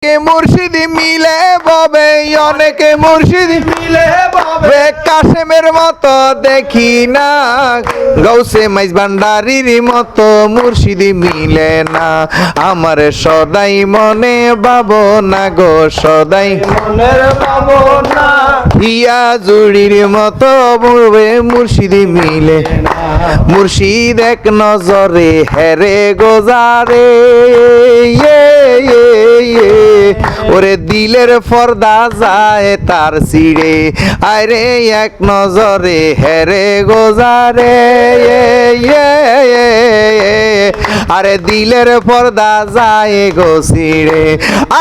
মুর্শিদি মিলে ববে, অনেকে মুর্শিদি মিলে ববে, কাশেমের মতো দেখি না, গৌসে মাইজ ভান্ডারির মতো মুর্শিদি মিলে না। আমার সদাই মনে ভাবনা গো, সদাই মনের ভাবনা, ইয়া জুড়ির মতো বলবে মুর্শিদি মিলে না। মুর্শিদ এক নজরে হেরে গোজারে, ওরে দিলের পর্দা যায় তার ছিড়ে, আরে এক নজরে হেরে গোজারে, আরে দিলের পর্দা যায় গো ছিড়ে।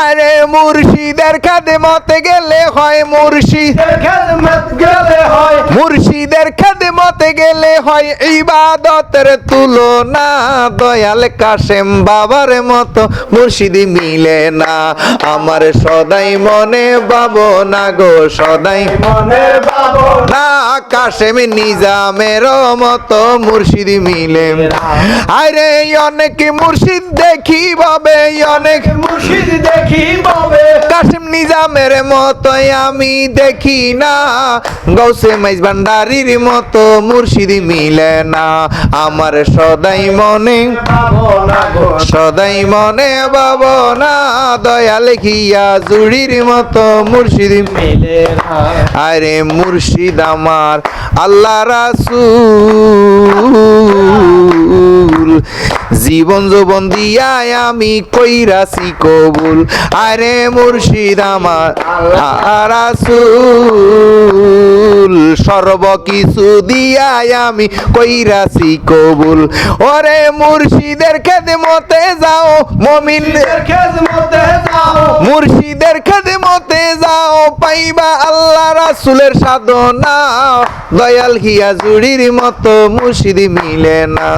আরে মুর্শিদের খাদেমতে গেলে হয়, মুর্শিদের খাদেমতে গেলে হয়, মুর্শিদের খাদেমতে গেলে হয় ইবাদতের তুলনা, দয়াল কাশেম বাবার মতো মুর্শিদি মিলে না। আমার সদাই মনে ভাবনা গো, সদাই মনে ভাবনা, কাশেম নিজামের মতো মুর্শিদি মিলে না। আরে অনেক মুর্শিদ দেখি ভাবে, অনেক মুর্শিদ দেখি ভাবে, কাশেম নিজামের মতো আমি দেখি না, গৌসে মাইজ ভান্ডারির মতো মুর্শিদি মিলে না। আমার সদাই মনে ভাবনা গো, সদাই মনে ভাবনা, দয়াল খিয়া জুড়ির মতো মুর্শিদি মিলে না। আরে মুর্শিদ আমার আল্লাহ রাসূল, জীবন যৌবন দিয়া আমি কইরাছি কবুল। আরে মুর্শিদ আমার আল্লাহ রাসূল, সর্বকিছু দিয়া আমি কইরাছি কবুল। ওরে মুর্শিদের খেদমতে যাও, মুমিনদের খেদমতে যাও, মুর্শিদের খেদমতে যাও, পাইবা আল্লাহ রাসূলের সাধনা, দয়াল হিয়া জুড়ির মতো মুর্শিদি মিলে না।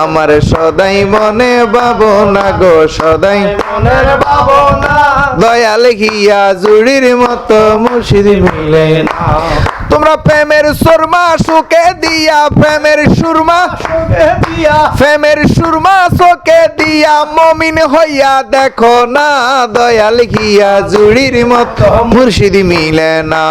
আমার সদাই মনে ভাবনা গো, সদাই মনের ভাবনা, দয়াল হিয়া জুড়ির মতো মুর্শিদি মিলে না। তোমরা প্রেমের সুরমা সুকে দিয়া, প্রেমের সুরমা সুকে দিয়া, প্রেমের সুরমা সুকে দিয়া, মুমিন হইয়া দেখো না, দয়াল হিয়া জুড়ির মতো মুর্শিদি মিলে না।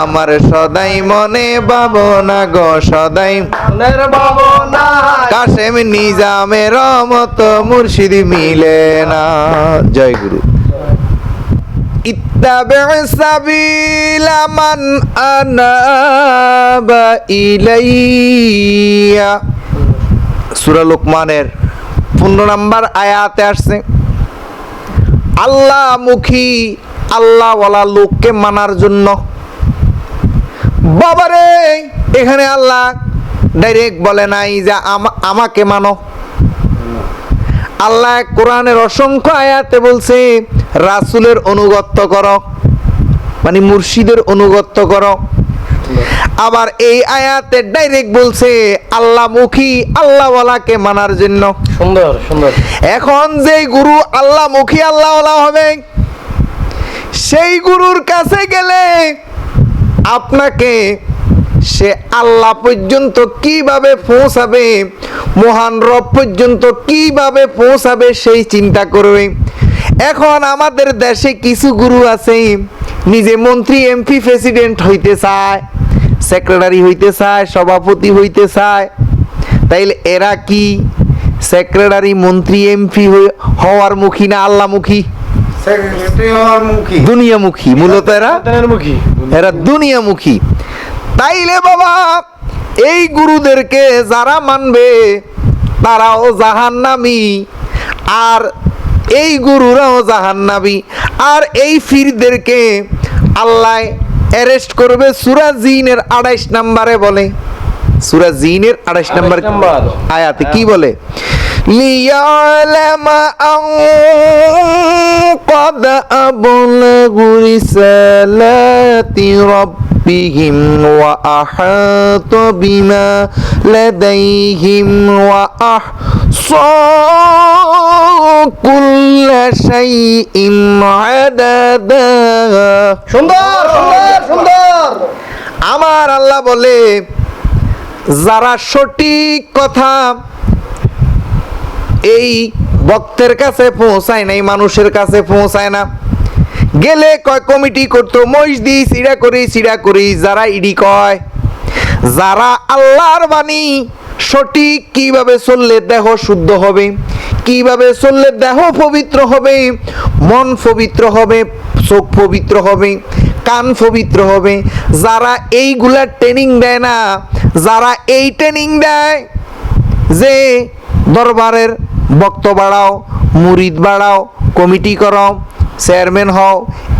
আমার সদাই মনে ভাবনা গো, সদাই মনের ভাবনা, কাশেম নিজামের মতো মুর্শিদি মিলে না। জয় গুরু। ইত্তাবি সাবিলা মান আনাবা ইলাইয়া, সূরা লোকমানের 15 নম্বর আয়াতে আসছে, আল্লাহ মুখী আল্লাহ ওয়ালা লোককে মানার জন্য। বাবারে এখানে আল্লাহ ডাইরেক্ট বলে নাই যে আমাকে মানো। আল্লাহ কোরআনের অসংখ্য আয়াতে বলছে রাসূলের অনুগত্য করো, মানে মুর্শিদের অনুগত্য করো। আবার এই আয়াতে ডাইরেক্ট বলছে আল্লাহ মুখী আল্লাহ ওয়ালাকে মানার জন্য। সুন্দর সুন্দর। এখন যেই গুরু আল্লাহ মুখী আল্লাহ ওয়ালা হবে, সেই গুরুর কাছে গেলে আপনাকে সে আল্লাহ পর্যন্ত কিভাবে পৌঁছাবে, মহান রব পর্যন্ত কিভাবে পৌঁছাবে সেই চিন্তা করবে। এখন আমাদের দেশে কিছু গুরু আছে নিজে মন্ত্রী এমপি প্রেসিডেন্ট হইতে চায়, সেক্রেটারি হইতে চায়, সভাপতি হইতে চায়। তাইলে এরা কি সেক্রেটারি মন্ত্রী এমপি হওয়ার মুখী না আল্লাহমুখী? দুনিয়ামুখী। মূলত এরা দুনিয়ামুখী। তাইলে বাবা এই গুরুদেরকে যারা মানবে তারাও জাহান্নামী, আর এই গুরুরাও জাহান্নামী। আর এই ফিরদেরকে আল্লাহ অ্যারেস্ট করবে। সূরা জিনের 28 নম্বরে বলে, সূরা জিনের 28 নম্বর আয়াতে কি বলে, লিয়ালামা আন قد أبلغوا رسالات ربهم وأحاط بما لديهم وأحصى كل شيء عددا। সুন্দর সুন্দর সুন্দর। আমার আল্লাহ বলে যারা সঠিক কথা এই ভক্তের কাছে পৌঁছায় নাই, মানুষের কাছে পৌঁছায় না, গেলে কয় কমিটি করতো মসদি সিড়া করি যারা ইডি কয় যারা আল্লাহর বাণী সঠিক কিভাবে চললে দেহ শুদ্ধ হবে, কিভাবে চললে দেহ পবিত্র হবে, মন পবিত্র হবে, চোখ পবিত্র হবে, কান পবিত্র হবে, যারা এইগুলা ট্রেনিং দেয় না, যারা এই ট্রেনিং দেয় যে দরবারের বক্ত বাড়াও, মুরিদ বাড়াও, কমিটি করো, চেয়ারম্যান হও,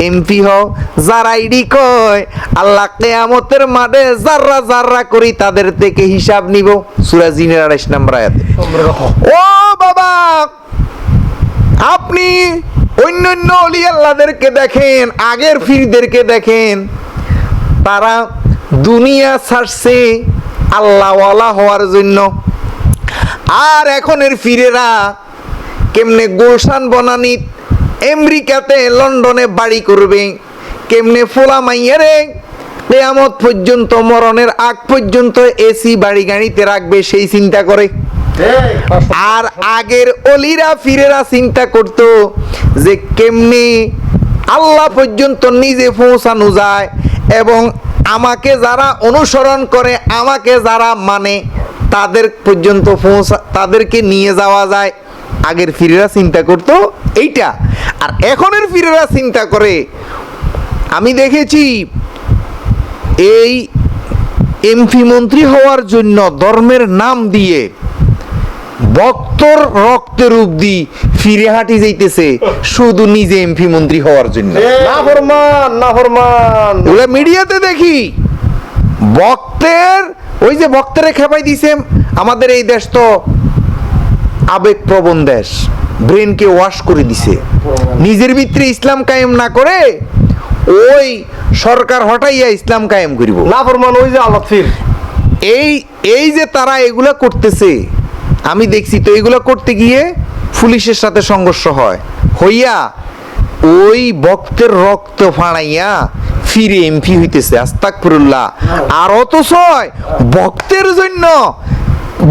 এমপি হও, যারা ইডি কয় আল্লাহ কিয়ামতের মাঠে যাররা যাররা করি তাদের থেকে হিসাব নিব। সূরা জিনের 28 নম্বর আয়াতে। ও বাবা, আপনি অন্যান্য ওলি আল্লাহদেরকে দেখেন, আগের ফিরদেরকে দেখেন, তারা দুনিয়া ছাড়ছে আল্লাহওয়ালা হওয়ার জন্য, আর এখনের ফিরেরা কেমনে গুলশান বনানীত আমেরিকাতে লন্ডনে বাড়ি করবে, কেমনে ফোলা মাইয়ারে কিয়ামত পর্যন্ত মরণের আগ পর্যন্ত এসি বাড়ি গাড়িতে রাখবে সেই চিন্তা করে। আর আগের অলিরা ফিরেরা চিন্তা করতো যে কেমনে আল্লাহ পর্যন্ত নিজে পৌঁছানো যায় এবং আমাকে যারা অনুসরণ করে, আমাকে যারা মানে তাদের পর্যন্ত তাদেরকে নিয়ে যাওয়া যায়। আগের ফিরেরা চিন্তা করতো এইটা, আর এখনের ফিরেরা চিন্তা করে। আমি দেখেছি এই এমপি মন্ত্রী হওয়ার জন্য ধর্মের নাম দিয়ে ভক্তর রক্তের রূপ দি ফিরে হাঁটি যাইতেছে শুধু নিজে এমপি মন্ত্রী হওয়ার জন্য। ওগুলা মিডিয়াতে দেখি ভক্তের, ওই যে ভক্তরে খেপাই দিছে। আমাদের এই দেশ তো আবেগপ্রবণ দেশ, ব্রেনকে ওয়াশ করে দিছে। নিজের ভিতরে ইসলাম কায়েম না করে ওই সরকার হটাইয়া ইসলাম কায়েম করিব না ফরমান। ওই যে আল্লাহ ফির এই যে তারা এগুলা করতেছে, আমি দেখছি তো এগুলা করতে গিয়ে পুলিশের সাথে সংঘর্ষ হইয়া ওই ভক্তের রক্ত ফাড়াইয়া ফিরে এমপি হইতেছে। আস্তাগফিরুল্লাহ। আর অথচ ভক্তের জন্য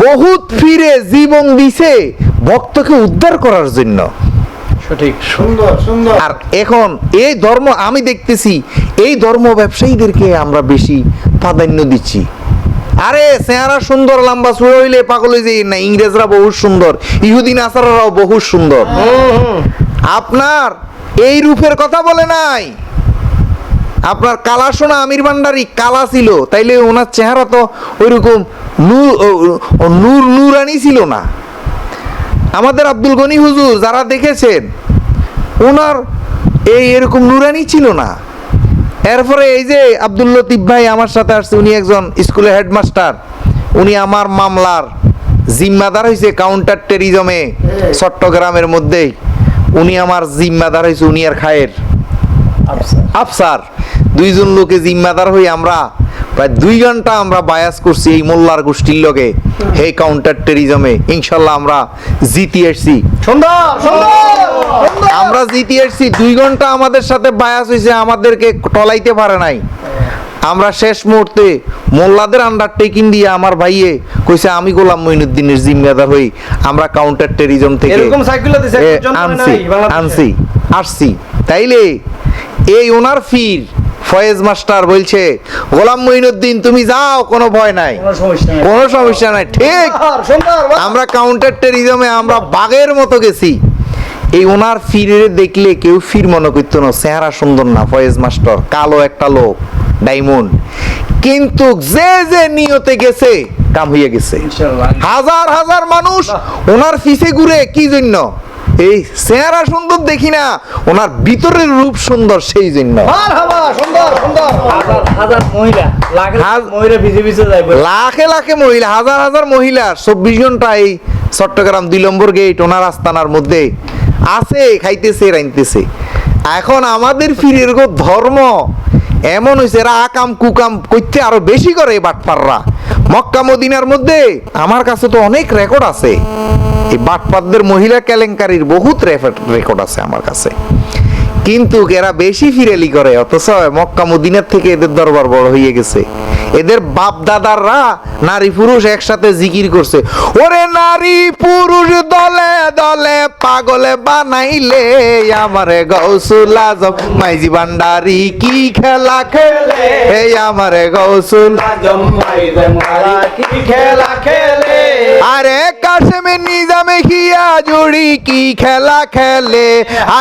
বহুত ফিরে জীবন দিছে ভক্তকে উদ্ধার করার জন্য। সঠিক, সুন্দর সুন্দর। আর এখন এই ধর্ম আমি দেখতেছি এই ধর্ম ব্যবসায়ীদেরকে আমরা বেশি প্রাধান্য দিচ্ছি। আরে চেহারা সুন্দর, লম্বা চুড়ো হইলে পাগল হয়ে যাই না। ইংরেজরা বহুত সুন্দর, ইহুদি নাসারারাও বহুত সুন্দর। আপনার এই রূপের কথা বলে নাই। আপনার কালা সোনা আমির ভান্ডারি কালা ছিল, তাইলে ওনার চেহারা তো ওইরকম নূর নূরানি ছিল না। আমাদের আব্দুল গনি হুজুর যারা দেখেছেন ওনার এরকম নূরানি ছিল না। এরপরে এই যে আব্দুল লতিফ ভাই আমার সাথে আসছে, উনি একজন স্কুলের হেডমাস্টার, উনি আমার মামলার জিম্মাদার হয়েছে কাউন্টার টেরিজমে চট্টগ্রামের মধ্যেই। উনি আমার জিম্মাদার হয়েছে, উনি আর খায়ের আফসার, দুইজন লোকে জিম্মাদার হয়ে আমরা প্রায় 2 ঘন্টা আমরা বায়াস করছি এই মোল্লার গোষ্ঠীর লগে হে কাউন্টার টেরিজমে। ইনশাল্লাহ আমরা জিতি আসছি। আমরা জিতি আসছি। 2 ঘন্টা আমাদের সাথে বায়াস হয়েছে, আমাদেরকে টলাইতে পারে নাই। আমরা শেষ মুহূর্তে মোল্লাদের আন্ডারটেকিং দিয়ে আমার ভাইয়ে কইছে আমি গোলাম মঈনুদ্দিনের জিম্মাদার হই, আমরা কাউন্টার টেরিজম থেকে আসছি। তাইলে এই ওনার ফির ফয়েজ মাস্টার বলছে গোলাম মঈনুদ্দিন তুমি যাও, কোনো ভয় নাই, কোনো সমস্যা নাই। ঠিক, আমরা কাউন্টার টেরিজমে আমরা বাঘের মতো গেছি। এই ওনার ফিরে দেখলে কেউ ফির মনে করতো না, চেহারা সুন্দর না, ফয়েজ মাস্টার কালো একটা লোক, ডায়মন্ড। কিন্তু যে যে নিয়তে গেছে কাম হয়ে গেছে। হাজার হাজার মানুষ ওনার পিছে ঘুরে কি জন্য? এই চেহারা সুন্দর দেখি না, ওনার ভিতরের রূপ সুন্দর সেই জন্য। লাখে লাখে মহিলা, হাজার হাজার মহিলা 24 ঘন্টা এই চট্টগ্রাম 2 নম্বর গেট ওনার আস্তানার মধ্যে আছে, খাইতেছে রাইতেছে। এখন আমাদের ফিরের ধর্ম এমন হয়েছে, এরা আকাম কুকাম করতে আরো বেশি করে বাটপাররা। মক্কা মদিনার মধ্যে আমার কাছে তো অনেক রেকর্ড আছে, এই বাটপারদের মহিলা কেলেঙ্কারির বহুত রেকর্ড আছে আমার কাছে। কিন্তু এরা বেশি ফিরেলি করে, অথচ মক্কা মদিনার থেকে এদের দরবার বড় হয়ে গেছে। এদের বাপ দাদাররা নারী পুরুষ একসাথে জিকির করছে, ওরে নারী পুরুষ দলে দলে পাগলে বানাইলে আমারে গৌসুল আজম মাইজি ভান্ডারি কি খেলা খেলে, এই আমারে গৌসুল আজম মাইজি ভান্ডারি কি খেলা খেলে, আরে কাশেমে নিজামে হিয়া জুড়ি কি খেলা খেলে,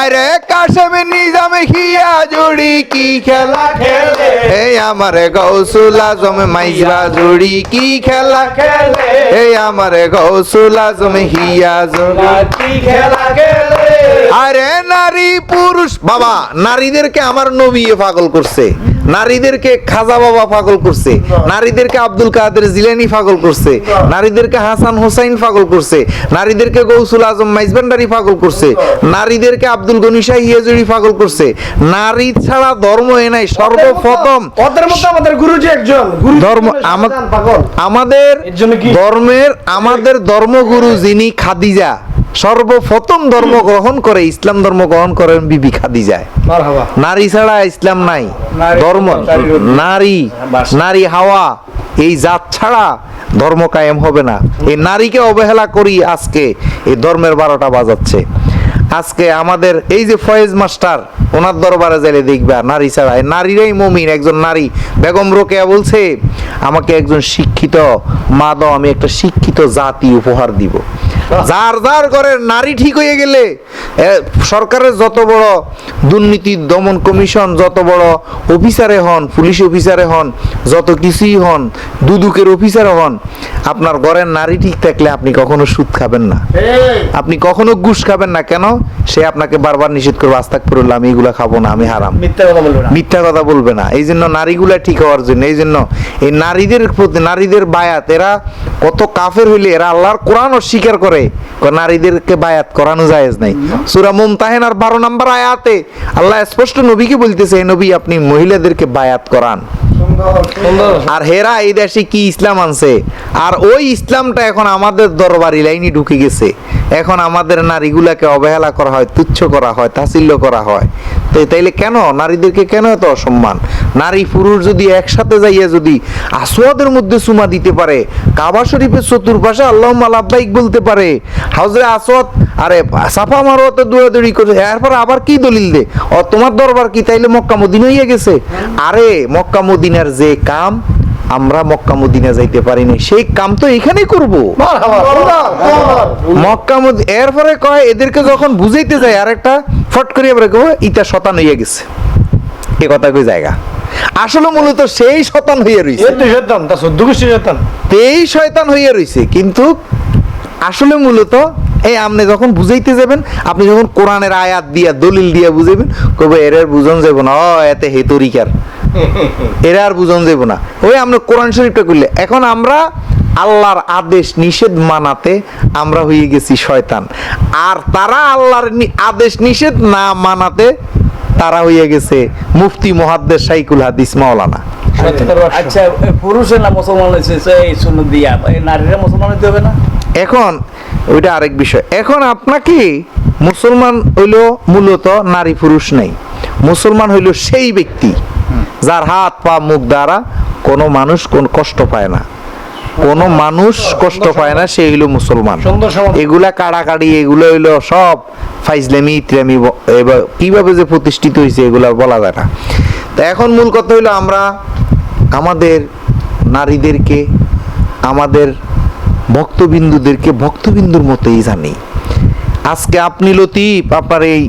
আরে কাশেমে নিজামে হিয়া জুড়ি কি খেলা খেলে, এই আমারে গৌসুল আজম মাইজা জুড়ি কি খেলা খেলে, এই আমারে গৌসুল আজম হিয়া জুড়ি কি খেলা খেলে। আরে নারী পুরুষ বাবা, নারীদেরকে আমার নবী পাগল করছে, নারীদেরকে খাজা বাবা পাগল করছে, নারীদেরকে আব্দুল কাদের জিলানী পাগল করছে, নারীদেরকে হাসান হোসাইন পাগল করছে, নারীদেরকে গৌসুল আজম মাইজভান্ডারি পাগল করছে, নারীদেরকে আব্দুল গনি শাহ হিয়াজুরি পাগল করছে। নারী ছাড়া ধর্ম এ নাই। সর্বপ্রথম ওদের মধ্যে আমাদের গুরুজি একজন, গুরুজি ধর্ম পাগল। আমাদের এর জন্য কি? ধর্মের আমাদের ধর্মগুরু যিনি খাদিজা, সর্বপ্রথম ধর্ম গ্রহণ করে ইসলাম ধর্ম গ্রহণ করেন বিবি খাদিজা। মারহাবা। নারী ছাড়া ইসলাম নাই। নারী ধর্ম নারী নারী হাওয়া এই জাত ছাড়া ধর্ম কায়েম হবে না। এই নারীকে অবহেলা করি আজকে এই ধর্মের 12টা বাজাচ্ছে। আজকে আমাদের এই যে ফয়েজ মাস্টার, ওনার দরবারে যাইলে দেখবা নারী ছাড়া, নারীরাই মুমিন। একজন নারী বেগম রোকেয়া বলছে, আমাকে একজন শিক্ষিত মা দাও, আমি একটা শিক্ষিত জাতি উপহার দিব। যার যার ঘরের নারী ঠিক হয়ে গেলে সরকারের যত বড় দুর্নীতি দমন কমিশন, যত বড় অফিসারে হন, পুলিশ অফিসারে হন, যত কিছুই হন, দুদুকের অফিসারে হন, আপনার ঘরের নারী ঠিক থাকলে আপনি কখনো সুদ খাবেন না, আপনি কখনো ঘুষ খাবেন না। কেন? সে আপনাকে বারবার নিষেধ করবে, আস্তাগফিরুল্লাহ, আমি এগুলা খাবো না, আমি হারাম, মিথ্যা কথা বলবে না, মিথ্যা কথা বলবে না। এই জন্য নারীগুলা ঠিক হওয়ার জন্য, এই জন্য এই নারীদের প্রতি নারীদের বায়াত, এরা কত কাফের হইলে এরা আল্লাহর কোরআন অস্বীকার করে, নারীদেরকে বায়াত করানো জায়েজ নাই। সূরা মুমতাহিনার 12 নম্বর আয়াতে আল্লাহ স্পষ্ট নবীকে বলতেছে, হে নবী আপনি মহিলাদেরকে বায়াত করান। আর হেরা এই দেশে কি ইসলাম আনছে, আর ওই ইসলামটা এখন আমাদের দরবারি লাইনে ঢুকে গেছে। এখন আমাদের নারীগুলাকে অবহেলা করা হয়, তুচ্ছ করা হয়, তাচ্ছিল্য করা হয়। তো তাইলে কেন নারীদেরকে কেন এত অসম্মান? নারী পুরুষ যদি একসাথে যাইয়া যদি আসওয়াদের মধ্যে চুমা দিতে পারে, কাবা শরীফের চতুর্পাশে আল্লাহুম্মা লাব্বাইক বলতে পারে, হাজরে আসওয়াদ আরে সাফা মারওয়াতে দৌড়াদৌড়ি করে, এরপর আবার কি দলিল দে ও তোমার দরবার কি তাইলে মক্কা মদিনা হইয়া গেছে? আরে মক্কা মদিনার যে কাম আমরা মক্কা মদিনা যাইতে পারি না, সেই কাম তো এখানেই করব। মক্কা মদিনা এরপরে কয় এদেরকে যখন বুঝাইতে যায় আরেকটা ফট করে এবারে কয় ইটা শতান হইয়া গেছে, এ কথা কই জায়গা। আসলে মূলত সেই শতান হইয়া রইছে, শয়তান, তা 14 গোষ্ঠী শয়তান, এই শয়তান হইয়া রইছে। কিন্তু আসলে মূলত এই আপনি যখন বুঝাইতে যাবেন, আপনি যখন কোরআনের আয়াত দিয়া দলিল দিয়া বুঝাইবেন, কবে এর বুঝন যাব না, এতে হে তরিকার, এরা আর বুঝন যাব না। ওই আমরা কোরআন শরীফটা করলে এখন আমরা আল্লাহর আদেশ নিষেধ মানাতে আমরা হয়ে গেছি শয়তান, আর তারা আল্লাহর আদেশ নিষেধ না মানাতে তারা হয়ে গেছে মুফতি মুহাদ্দিস শাইখুল হাদিস মাওলানা। আচ্ছা, পুরুষের না মুসলমান হয়েছে এই সুন্নত দিয়া, নারীরা মুসলমান হইতে হবে না? এখন ওইটা আরেক বিষয়। এখন আপনাকে মুসলমান হইলো মূলত নারী পুরুষ নাই, মুসলমান হইলো সেই ব্যক্তি যার হাত পা মুখ দ্বারা কোনো মানুষ কোন কষ্ট পায় না, কোনো মানুষ কষ্ট পায় না, সে হইলো মুসলমান। এগুলা কাড়াকাড়ি এগুলো হইলো সব ফাইজলামি ইতলামি, এবার কিভাবে যে প্রতিষ্ঠিত হয়েছে এগুলা বলা যায় না। তা এখন মূল কথা হইলো আমরা আমাদের নারীদেরকে, আমাদের ভক্তবিন্দুদেরকে ভক্তবিন্দুর মতোই জানি। আজকে আপনি লতিফ আপনার এই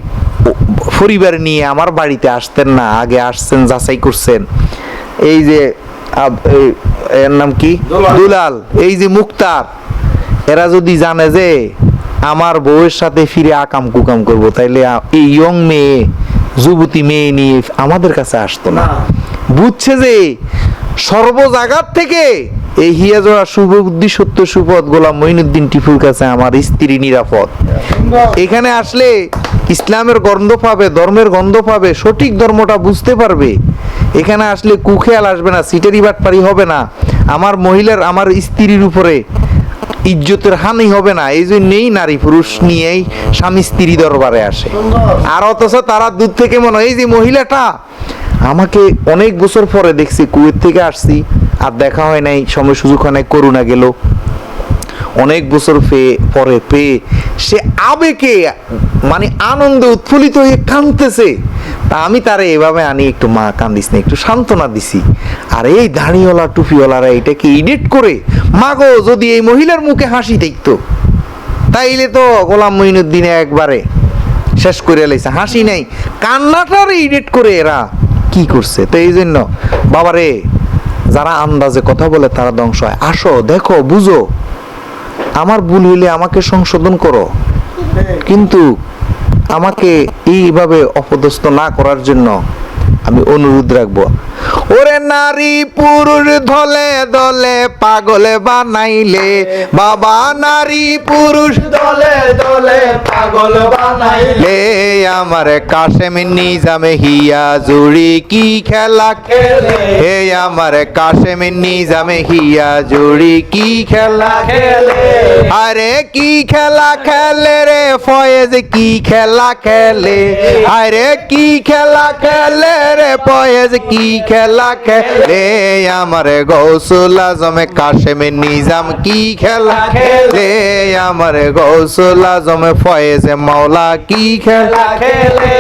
পরিবার নিয়ে আমার বাড়িতে আসতেন না, আগে আসছেন, যাচাই করছেন। এই যে এর নাম কি, দুলাল, এই যে মুক্তার, এরা যদি জানে যে আমার বউয়ের সাথে ফিরে আকাম কুকাম করব, তাইলে এই ইয়ং মেয়ে যুবতী মেয়ে নিয়ে আমাদের কাছে আসতো না। বুঝছে যে সর্ব জায়গার থেকে এই হিয়াজোড়া শুভ বুদ্ধি সত্য সুপথ গোলাম মঈনুদ্দিন টিপুর কাছে আমার স্ত্রী নিরাপদ। এখানে আসলে ইসলামের গন্ধ পাবে, ধর্মের গন্ধ পাবে, সঠিক ধর্মটা বুঝতে পারবে। এখানে আসলে কুখেয়াল আসবে না, সিটারি বাটপারি হবে না। আমার মহিলার, আমার স্ত্রীর উপরে ইজ্জতের হানি হবে না, এই জন্যই নারী পুরুষ নিয়েই স্বামী স্ত্রী দরবারে আসে। আর অথচ তারা দূর থেকে মনে হয় এই যে মহিলাটা আমাকে অনেক বছর পরে দেখছি, কুয়েত থেকে আসছি আর দেখা হয় নাই, সময় সুযোগ হয় নাই, করোনা গেল, অনেক বছর পরে পেয়ে সে আবেগে মানে আনন্দে উৎফুল্লিত হয়ে কাঁদতেছে। তা আমি তারে এভাবে আনি, একটু মা কান্দিস না, একটু সান্ত্বনা দিছি। আর এই দাড়িওয়ালা টুপিওয়ালারা এটাকে এডিট করে, মা গো যদি এই মহিলার মুখে হাসি দেখতো তাইলে তো গোলাম মঈনুদ্দিনে একবারে শেষ করে লাইছে, হাসি নাই, কান্নাটার এডিট করে এরা কি করছে। তো এই জন্য বাবারে, যারা আন্দাজে কথা বলে তারা ধ্বংস হয়। আসো, দেখো, বুঝো, আমার ভুল হইলে আমাকে সংশোধন করো, কিন্তু আমাকে এইভাবে অপদস্থ না করার জন্য আমি অনুরোধ রাখবো। ওরে নারী পুরুষ দলে দলে পাগলে বানাইলে বাবা, নারী পুরুষ দলে দলে পাগল বানাইলে আমার কাশেম নিজামে হিয়া জুড়ি কি খেলা খেলে, হে আমার কাশেম নিজামে হিয়া জুড়ি কি খেলা খেলে, আরে কি খেলা খেলে রে ফয়েজ, কি খেলা খেলে, আরে কি খেলা খেলে রে ফয়েজ, কি খেলা খেলে, আমার গৌসুল আজমে কাশেম নিজাম কি খেলা খেলে, আমার গৌসুল আজমে ফয়েজ মাওলা কি খেলা খেলে।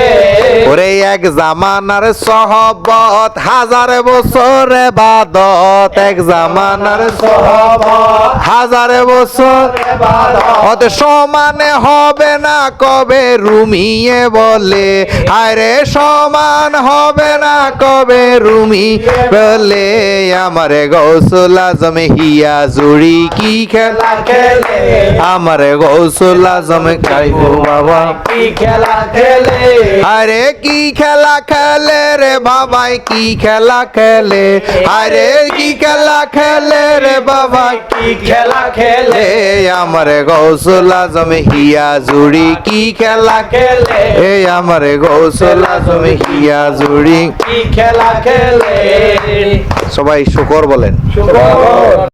ওরে এক জামানার সহবত, হাজার বছর বাদত, এক জামানার সহবত, হাজার বছর বাদত, সমানে হবে না কবে রুমিয়ে বলে, আরে সমান হবে না কবে রুমি বলে, আমার গৌসুল আজম হিয়া জুড়ি কি খেলা খেলে, আমার গৌসুল আজম কাইবো বাবা কি খেলা খেলে, আরে কি খেলা খেলে রে বাবাই, কি খেলা খেলে, আরে কি খেলা খেলে রে বাবা, কি খেলা খেলে, আমার গৌসুল আজম হিয়া জুড়ি কি খেলা খেলে, আমার গৌসুল আজম হিয়া জুড়ি কি খেলা খেলে। সবাই শুকর বলেন। শুকর।